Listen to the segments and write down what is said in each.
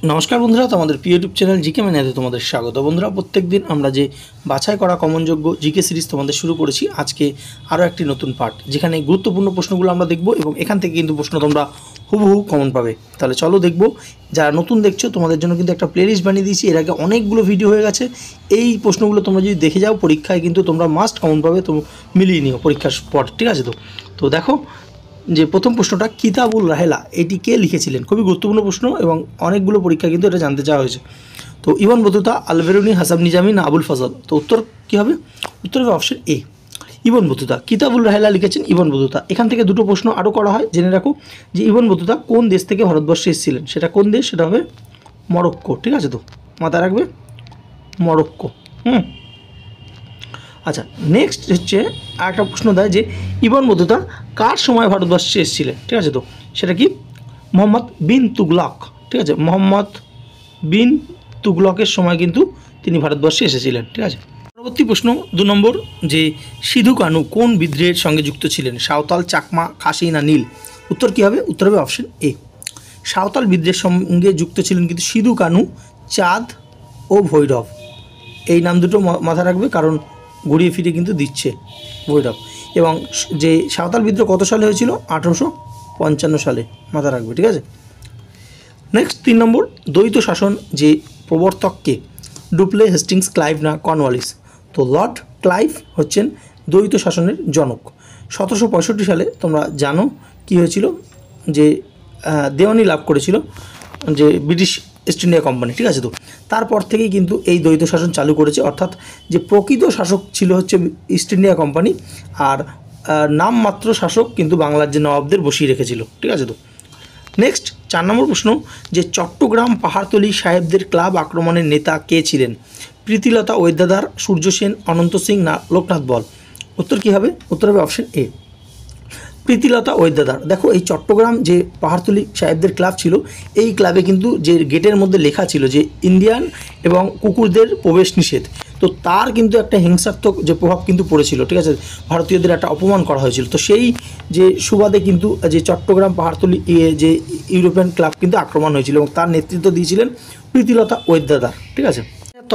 নমস্কার বন্ধুরা, তোমাদের ইউটিউব চ্যানেল জিকে ম্যানেতে তোমাদের স্বাগত। বন্ধুরা, প্রত্যেকদিন আমরা যে বাছাই করা কমনযোগ্য জিকে সিরিজ তোমাদের শুরু করেছি। আজকে আরও একটি নতুন পার্ট, যেখানে গুরুত্বপূর্ণ প্রশ্নগুলো আমরা দেখব এবং এখান থেকে কিন্তু প্রশ্ন তোমরা হুবহু কমন পাবে। তাহলে চলো দেখব। যারা নতুন দেখছো তোমাদের জন্য কিন্তু একটা প্লেলিস্ট বানিয়ে দিয়েছি। এর আগে অনেকগুলো ভিডিও হয়ে গেছে। এই প্রশ্নগুলো তোমরা যদি দেখে যাও পরীক্ষায় কিন্তু তোমরা মাস্ট কমন পাবে। তো মিলিয়ে নিও পরীক্ষার পর, ঠিক আছে? তো দেখো যে প্রথম প্রশ্নটা, কিতাবুল রাহেলা এটি কে লিখেছিলেন? খুবই গুরুত্বপূর্ণ প্রশ্ন এবং অনেকগুলো পরীক্ষা কিন্তু এটা জানতে চাওয়া হয়েছে। তো ইবন বতুতা, আল-বেরুনি, হাসাব নিজামি না আবুল ফজল? তো উত্তর কী হবে? উত্তর হবে অপশন এ, ইবন বতুতা। কিতাবুল রাহেলা লিখেছেন ইবন বতুতা। এখান থেকে দুটো প্রশ্ন আরও করা হয়, জেনে রাখো যে ইবন বতুতা কোন দেশ থেকে ভারতবর্ষে এসেছিলেন। সেটা কোন দেশ? সেটা হবে মরক্কো, ঠিক আছে? তো মাথায় রাখবে মরক্কো। আচ্ছা, নেক্সট হচ্ছে আরেকটা প্রশ্ন দেয় যে ইবন বতুতা কার সময় ভারতবর্ষে এসেছিলেন, ঠিক আছে? তো সেটা কি? মোহাম্মদ বিন তুগলক, ঠিক আছে? মোহাম্মদ বিন তুগলকের সময় কিন্তু তিনি ভারতবর্ষে এসেছিলেন, ঠিক আছে? পরবর্তী প্রশ্ন 2 নম্বর, যে সিধু কানু কোন বিদ্রোহের সঙ্গে যুক্ত ছিলেন? সাঁওতাল, চাকমা, খাসি না নীল? উত্তর কী হবে? উত্তর হবে অপশন এ, সাঁওতাল বিদ্রোহের সঙ্গে যুক্ত ছিলেন কিন্তু সিধু কানু, চাঁদ ও ভৈরব। এই নাম দুটো মাথায় রাখবে, কারণ ঘুরিয়ে ফিরে কিন্তু দিচ্ছে ভৈরব। এবং যে সাঁওতাল বিদ্রোহ কত সালে হয়েছিল? 1855 সালে, মাথায় রাখবে, ঠিক আছে? নেক্সট 3 নম্বর, দ্বৈত শাসন যে প্রবর্তককে? ডুপ্লে, হেস্টিংস, ক্লাইভ না কর্নওয়ালিস? তো লর্ড ক্লাইভ হচ্ছেন দ্বৈত শাসনের জনক। 1765 সালে তোমরা জানো কি হয়েছিল, যে দেওয়ানি লাভ করেছিল যে ব্রিটিশ ইস্ট ইন্ডিয়া কোম্পানি, ঠিক আছে? তো তারপর থেকেই কিন্তু এই দ্বৈত শাসন চালু করেছে, অর্থাৎ যে প্রকৃত শাসক ছিল হচ্ছে ইস্ট ইন্ডিয়া কোম্পানি, আর নামমাত্র শাসক কিন্তু বাংলার যে নবাবদের বসিয়ে রেখেছিল, ঠিক আছে? তো নেক্সট 4 নম্বর প্রশ্ন, যে চট্টগ্রাম পাহাড়তলি সাহেবদের ক্লাব আক্রমণের নেতা কে ছিলেন? প্রীতিলতা ওয়েদাদার, সূর্য সেন, অনন্ত সিং না লোকনাথ বল? উত্তর কী হবে? উত্তর হবে অপশন এ, প্রীতিলতা ওয়েদাদার। দেখো, এই চট্টগ্রাম যে পাহাড়তলি সাহেবদের ক্লাব ছিল, এই ক্লাবে কিন্তু যে গেটের মধ্যে লেখা ছিল যে ইন্ডিয়ান এবং কুকুরদের প্রবেশ নিষেধ, তো তার কিন্তু একটা হিংসাত্মক যে প্রভাব কিন্তু পড়েছিল, ঠিক আছে? ভারতীয়দের একটা অপমান করা হয়েছিল। তো সেই যে সুবাদে কিন্তু যে চট্টগ্রাম পাহাড়তলি যে ইউরোপিয়ান ক্লাব কিন্তু আক্রমণ হয়েছিল এবং তার নেতৃত্ব দিয়েছিলেন প্রীতিলতা ওয়েদাদার, ঠিক আছে?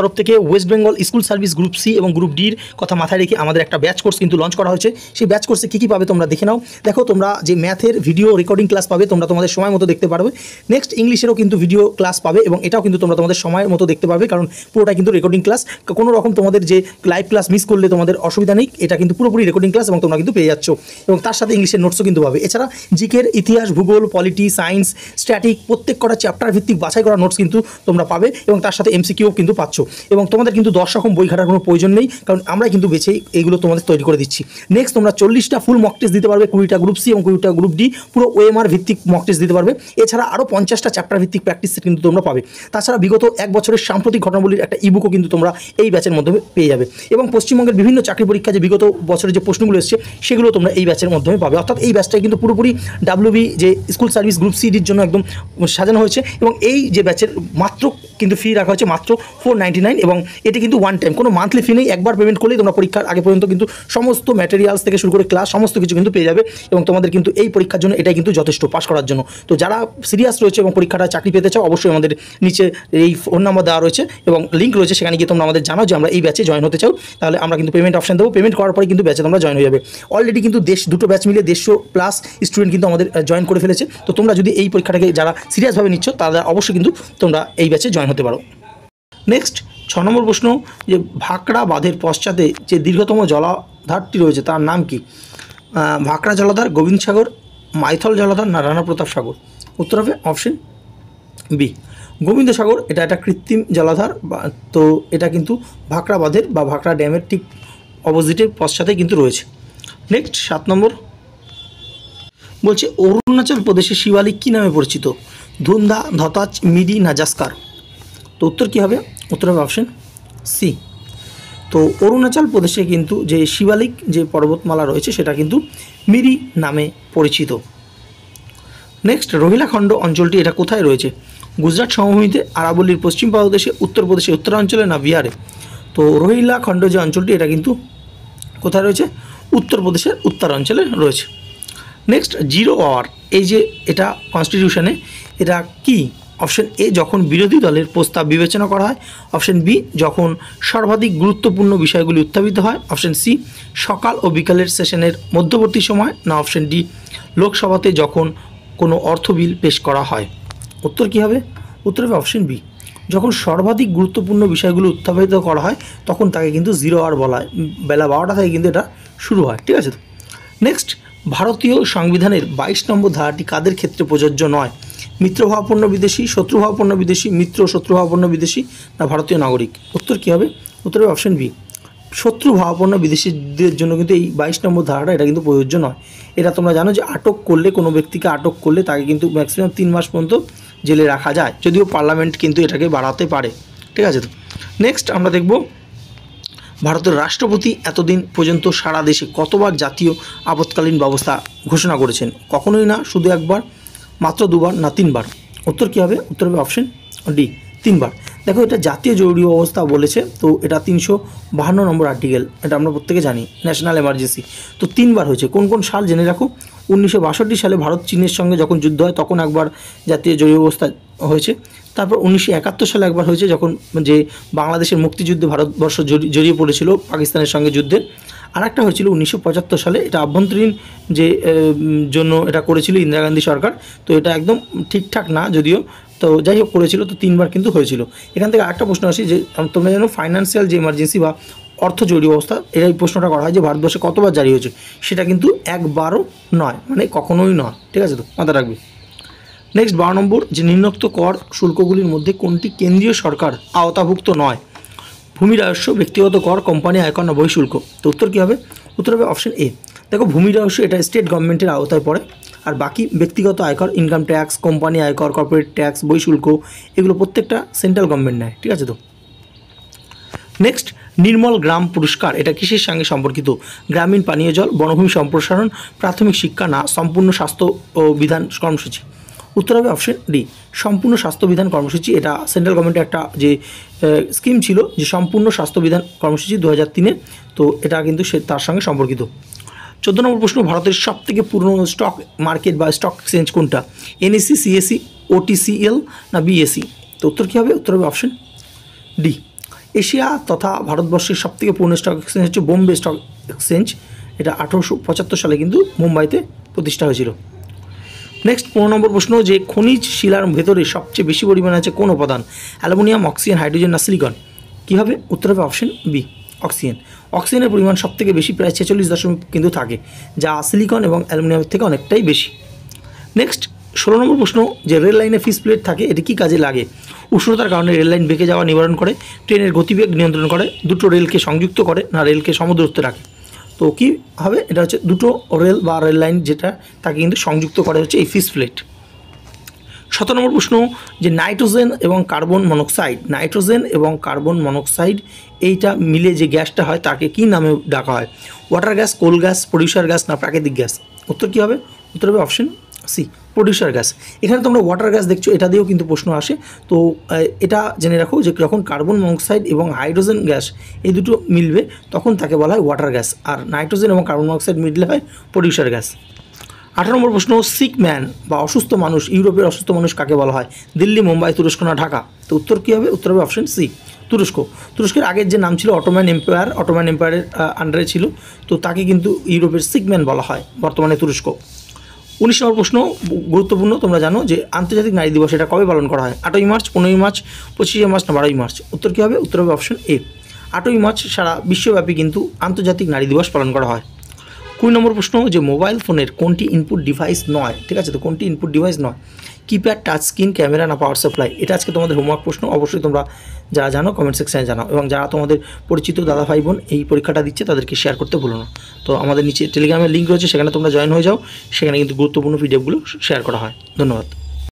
তরফ থেকে West Bengal school service group C এবং গ্রুপ ডির কথা মাথায় রেখে আমাদের একটা ব্যাচ কোর্স কিন্তু লঞ্চ করা হয়েছে। সেই ব্যাচ কোর্সে কী কী পাবে তোমরা দেখে নাও। দেখো, তোমরা যে ম্যাথের ভিডিও রেকর্ডিং ক্লাস পাবে, তোমরা তোমাদের সময় মতো দেখতে পারবে। নেক্সট ইংলিশেরও কিন্তু ভিডিও ক্লাস পাবে এবং এটাও কিন্তু তোমরা তোমাদের সময়ের মতো দেখতে পারবে, কারণ পুরোটা কিন্তু রেকর্ডিং ক্লাস। কোনো রকম তোমাদের যে লাইভ ক্লাস মিস করলে তোমাদের অসুবিধা নেই, এটা কিন্তু পুরোপুরি রেকর্ডিং ক্লাস এবং তোমরা কিন্তু পেয়ে যাচ্ছ। এবং তার সাথে ইংলিশের নোটসও কিন্তু পাবে। এছাড়া জিকের ইতিহাস, ভূগোল, পলিটি, সায়েন্স, স্ট্যাটিক প্রত্যেক কটা চ্যাপ্টার ভিত্তিক বাছাই করা নোটস কিন্তু তোমরা পাবে এবং তার সাথে এমসিকিউ কিন্তু পাচ্ছ। এবং তোমাদের কিন্তু 10 রকম বই ঘাটার কোনো প্রয়োজন নেই, কারণ আমরা কিন্তু বেছেই এইগুলো তোমাদের তৈরি করে দিচ্ছি। নেক্সট তোমরা 40টা ফুল মক টেস্ট দিতে পারবে, 20টা গ্রুপ সি এবং 20টা গ্রুপ ডি, পুরো ওএমআর ভিত্তিক মক টেস্ট দিতে পারবে। এছাড়া আরও 50টা চ্যাপ্টার ভিত্তিক প্র্যাকটিস সেট কিন্তু তোমরা পাবে। তাছাড়া বিগত 1 বছরের সাম্প্রতিক ঘটনাবলীর একটা ইবুকও কিন্তু তোমরা এই ব্যাচের মাধ্যমে পেয়ে যাবে। এবং পশ্চিমবঙ্গের বিভিন্ন চাকরি পরীক্ষা যে বিগত বছরের যে প্রশ্নগুলো এসেছে, সেগুলো তোমরা এই ব্যাচের মাধ্যমে পাবে। অর্থাৎ এই ব্যাচটা কিন্তু পুরোপুরি ডাব্লিউবি যে স্কুল সার্ভিস গ্রুপ সিডির জন্য একদম সাজানো হয়েছে। এবং এই যে ব্যাচের মাত্র কিন্তু ফি রাখা হয়েছে মাত্র 499, এবং এটি কিন্তু ওয়ান টাইম, কোনো মান্থলি ফি নেই। একবার পেমেন্ট করলেই তোমরা পরীক্ষার আগে পর্যন্ত কিন্তু সমস্ত ম্যাটেরিয়ালস থেকে শুরু করে ক্লাস সমস্ত কিছু কিন্তু পেয়ে যাবে। এবং তোমাদের কিন্তু এই পরীক্ষার জন্য এটাই কিন্তু যথেষ্ট পাস করার জন্য। তো যারা সিরিয়াস রয়েছে এবং পরীক্ষাটা চাকরি পেতে চাও, অবশ্যই আমাদের নিচে এই ফোন নাম্বার দেওয়া রয়েছে এবং লিঙ্ক রয়েছে, সেখানে গিয়ে তোমরা আমাদের জানাও যে আমরা এই ব্যাচে জয়েন হতে চাও। তাহলে আমরা কিন্তু পেমেন্ট অপশন দেবো। পেমেন্ট করার পরে কিন্তু ব্যাচে তোমরা জয়েন হয়ে যাবে। অলরেডি কিন্তু দুটো ব্যাচ মিলে 150+ স্টুডেন্ট কিন্তু আমাদের জয়েন করে ফেলেছে। তো তোমরা যদি এই পরীক্ষাটাকে যারা সিরিয়াসভাবে নিচ্ছ, তাহলে অবশ্যই কিন্তু তোমরা এই ব্যাচে জয়েন হতে পারো। নেক্সট 6 নম্বর প্রশ্ন, যে ভাকরা বাঁধের পশ্চাতে যে দীর্ঘতম জলাধারটি রয়েছে তার নাম কি? ভাকরা জলাধার, গোবিন্দ সাগর, মাইথল জলাধার না রানা প্রতাপ সাগর? উত্তর হবে অপশন বি, গোবিন্দ সাগর। এটা একটা কৃত্রিম জলাধার, তো এটা কিন্তু ভাকরা বাঁধের বা ভাকরা ড্যামের ঠিক অপোজিটের পশ্চাতে কিন্তু রয়েছে। নেক্সট 7 নম্বর বলছে, অরুণাচল প্রদেশের শিবালিক কী নামে পরিচিত? ধুন্ধা, ধতাচ, মিরি না জাস্কার? তো উত্তর কী হবে? উত্তর হবে অপশন সি। তো অরুণাচল প্রদেশে কিন্তু যে শিবালিক যে পর্বতমালা রয়েছে, সেটা কিন্তু মিরি নামে পরিচিত। নেক্সট, রোহিলাখণ্ড অঞ্চলটি এটা কোথায় রয়েছে? গুজরাট সমভূমিতে, আরাবল্লীর পশ্চিম পাদদেশে, উত্তরপ্রদেশে উত্তরাঞ্চলে না বিহারে? তো রোহিলাখণ্ড যে অঞ্চলটি, এটা কিন্তু কোথায় রয়েছে? উত্তরপ্রদেশের উত্তরাঞ্চলে রয়েছে। নেক্সট, 0 আওয়ার, এই যে এটা কনস্টিটিউশনে এটা কি অপশন এ যখন বিরোধী দলের প্রস্তাব বিবেচনা করা হয়, অপশন বি যখন সর্বাধিক গুরুত্বপূর্ণ বিষয়গুলি উত্থাপিত হয়, অপশন সি সকাল ও বিকালের সেশনের মধ্যবর্তী সময়, না অপশন ডি লোকসভাতে যখন কোনো অর্থ বিল পেশ করা হয়। উত্তর কী হবে? উত্তর হবে অপশন বি, যখন সর্বাধিক গুরুত্বপূর্ণ বিষয়গুলো উত্থাপিত করা হয় তখন তাকে কিন্তু 0 আওয়ার বলা হয়, বেলা 12টা থেকে কিন্তু এটা শুরু হয়। ঠিক আছে? তো নেক্সট, ভারতীয় সংবিধানের 22 নম্বর ধারাটি কাদের ক্ষেত্রে প্রযোজ্য নয়? মিত্রভাবাপন্ন বিদেশি, শত্রুভাবাপন্ন বিদেশি, মিত্র শত্রুভাবাপন্ন বিদেশি, না ভারতীয় নাগরিক? উত্তর কী হবে? উত্তর হবে অপশন বি, শত্রুভাবাপন্ন বিদেশিদের জন্য কিন্তু এই 22 নম্বর ধারাটা এটা কিন্তু প্রযোজ্য নয়। এটা তোমরা জানো যে আটক করলে, কোনো ব্যক্তিকে আটক করলে তাকে কিন্তু ম্যাক্সিমাম 3 মাস পর্যন্ত জেলে রাখা যায়, যদিও পার্লামেন্ট কিন্তু এটাকে বাড়াতে পারে। ঠিক আছে? তো নেক্সট আমরা দেখব ভারতের রাষ্ট্রপতি এতদিন পর্যন্ত সারা দেশে কতবার জাতীয় আপৎকালীন ব্যবস্থা ঘোষণা করেছেন? কখনোই না, শুধু একবার, মাত্র 2বার, না 3বার? উত্তর কী হবে? উত্তর হবে অপশন ডি, 3বার। দেখো, এটা জাতীয় জরুরি অবস্থা বলেছে, তো এটা 352 নম্বর আর্টিকেল, এটা আমরা প্রত্যেকে জানি, ন্যাশনাল এমার্জেন্সি। তো 3বার হয়েছে। কোন কোন সাল জেনে রাখো? 1962 সালে ভারত চীনের সঙ্গে যখন যুদ্ধ হয় তখন একবার জাতীয় জরুরি অবস্থা হয়েছে। তারপর 1971 সালে একবার হয়েছে, যখন যে বাংলাদেশের মুক্তিযুদ্ধে ভারতবর্ষ জড়িয়ে পড়েছিল পাকিস্তানের সঙ্গে যুদ্ধে। আর একটা হয়েছিল 1975 সালে, এটা আভ্যন্তরীণ যে জন্য এটা করেছিল ইন্দিরা গান্ধী সরকার। তো এটা একদম ঠিকঠাক না যদিও, তো যাই হোক করেছিল। তো 3বার কিন্তু হয়েছিল। এখান থেকে আরেকটা প্রশ্ন আসি যে তোমরা জানো ফাইন্যান্সিয়াল যে ইমার্জেন্সি বা অর্থ জরুরি অবস্থা, এই প্রশ্নটা করা হয় যে ভারতবর্ষে কতবার জারি হয়েছে? সেটা কিন্তু একবারও নয়, মানে কখনোই নয়। ঠিক আছে? তো মাথা রাখবে। নেক্সট 12 নম্বর, যে নিম্নোক্ত কর শুল্কগুলির মধ্যে কোনটি কেন্দ্রীয় সরকার আওতাভুক্ত নয়? ভূমি রাজস্ব, ব্যক্তিগত কর, কোম্পানি আয়কর, না বহিঃশুল্ক? তো উত্তর কী হবে? উত্তর হবে অপশন এ। দেখো, ভূমি রাজস্ব এটা স্টেট গভর্নমেন্টের আওতায় পড়ে, আর বাকি ব্যক্তিগত আয়কর, ইনকাম ট্যাক্স, কোম্পানি আয়কর, কর্পোরেট ট্যাক্স, বহিঃশুল্ক, এগুলো প্রত্যেকটা সেন্ট্রাল গভর্নমেন্ট নেয়। ঠিক আছে? তো নেক্সট, নির্মল গ্রাম পুরস্কার এটা কিসের সঙ্গে সম্পর্কিত? গ্রামীণ পানীয় জল, বনভূমি সম্প্রসারণ, প্রাথমিক শিক্ষা, না সম্পূর্ণ স্বাস্থ্য ও বিধান কর্মসূচি? উত্তর হবে অপশন ডি, সম্পূর্ণ স্বাস্থ্যবিধান কর্মসূচি। এটা সেন্ট্রাল গভর্নমেন্টের একটা যে স্কিম ছিল, যে সম্পূর্ণ স্বাস্থ্যবিধান কর্মসূচি 2003-এ। তো এটা কিন্তু তার সঙ্গে সম্পর্কিত। 14 নম্বর প্রশ্ন, ভারতের সবথেকে পুরনো স্টক মার্কেট বা স্টক এক্সচেঞ্জ কোনটা? এনএসি, সিএসি, ওটিসিএল, না বিএসি? তো উত্তর কী হবে? উত্তর হবে অপশন ডি। এশিয়া তথা ভারতবর্ষের সবথেকে পুরনো স্টক এক্সচেঞ্জ হচ্ছে বোম্বে স্টক এক্সচেঞ্জ। এটা 1875 সালে কিন্তু মুম্বাইতে প্রতিষ্ঠা হয়েছিল। নেক্সট 15 নম্বর প্রশ্ন, যে খনিজ শিলার ভেতরে সবচেয়ে বেশি পরিমাণে আছে কোন উপাদান? অ্যালুমিনিয়াম, অক্সিজেন, হাইড্রোজেন, না সিলিকন? কী হবে? উত্তর হবে অপশন বি, অক্সিজেন। অক্সিজেনের পরিমাণ সবথেকে বেশি, প্রায় 46 কিন্তু থাকে, যা সিলিকন এবং অ্যালুমিনিয়ামের থেকে অনেকটাই বেশি। নেক্সট 16 নম্বর প্রশ্ন, যে রেল লাইনে ফিস প্লেট থাকে, এটি কী কাজে লাগে? উষ্ণতার কারণে রেল লাইন বেঁকে যাওয়া নিবারণ করে, ট্রেনের গতিবেগ নিয়ন্ত্রণ করে, দুটো রেলকে সংযুক্ত করে, না রেলকে সমদূরত্বে রাখে? তো কী হবে? এটা হচ্ছে দুটো রেল বা রেল লাইন যেটা তাকে কিন্তু সংযুক্ত করে হচ্ছে এই ফিস প্লেট। 17 নম্বর প্রশ্ন, যে নাইট্রোজেন এবং কার্বন মনোক্সাইড, নাইট্রোজেন এবং কার্বন মনোক্সাইড এইটা মিলে যে গ্যাসটা হয় তাকে কী নামে ডাকা হয়? Water gas, coal gas, producer gas, না প্রাকৃতিক গ্যাস? উত্তর কী হবে? উত্তর হবে অপশন সি, প্রডিউসার গ্যাস। এখানে তোমরা ওয়াটার গ্যাস দেখছো, এটা দিয়েও কিন্তু প্রশ্ন আসে। তো এটা জেনে রাখো যে যখন কার্বন মনোক্সাইড এবং হাইড্রোজেন গ্যাস এই দুটো মিলবে তখন তাকে বলা হয় ওয়াটার গ্যাস, আর নাইট্রোজেন এবং কার্বন মনোক্সাইড মিললে হয় প্রডিউসার গ্যাস। 18 নম্বর প্রশ্ন, সিক ম্যান বা অসুস্থ মানুষ, ইউরোপের অসুস্থ মানুষ কাকে বলা হয়? দিল্লি, মুম্বাই, তুরস্ক, না ঢাকা? তো উত্তর কী হবে? উত্তর হবে অপশন সি, তুরস্ক। তুরস্কের আগের যে নাম ছিল অটোম্যান এম্পায়ার, অটোম্যান এম্পায়ারের আন্ডারে ছিল, তো তাকে কিন্তু ইউরোপের সিক ম্যান বলা হয়, বর্তমানে তুরস্ক। 19 নম্বর প্রশ্ন গুরুত্বপূর্ণ, তোমরা জানো যে আন্তর্জাতিক নারী দিবস এটা কবে পালন করা হয়? 8ই মার্চ, 15ই মার্চ, 25শে মার্চ, না 12ই মার্চ? উত্তর কী হবে? উত্তর হবে অপশন এ, 8ই মার্চ সারা বিশ্বব্যাপী কিন্তু আন্তর্জাতিক নারী দিবস পালন করা হয়। 20 নম্বর প্রশ্ন, যে মোবাইল ফোনের কোনটি ইনপুট ডিভাইস নয়? ঠিক আছে? তো কোনটি ইনপুট ডিভাইস নয়? কিপ্যাড, টাচ স্ক্রিন, ক্যামেরা, না পাওয়ার সাপ্লাই? এটা আজকে তোমাদের হোমওয়ার্ক প্রশ্ন, অবশ্যই তোমরা যারা জানো কমেন্ট সেকশানে জানাও, এবং যারা তোমাদের পরিচিত দাদা ভাই বোন এই পরীক্ষাটা দিচ্ছে তাদেরকে শেয়ার করতে ভুলো না। তো আমাদের নিচে টেলিগ্রামের লিঙ্ক রয়েছে, সেখানে তোমরা জয়েন হয়ে যাও, সেখানে কিন্তু গুরুত্বপূর্ণ পিডিএফগুলো শেয়ার করা হয়। ধন্যবাদ।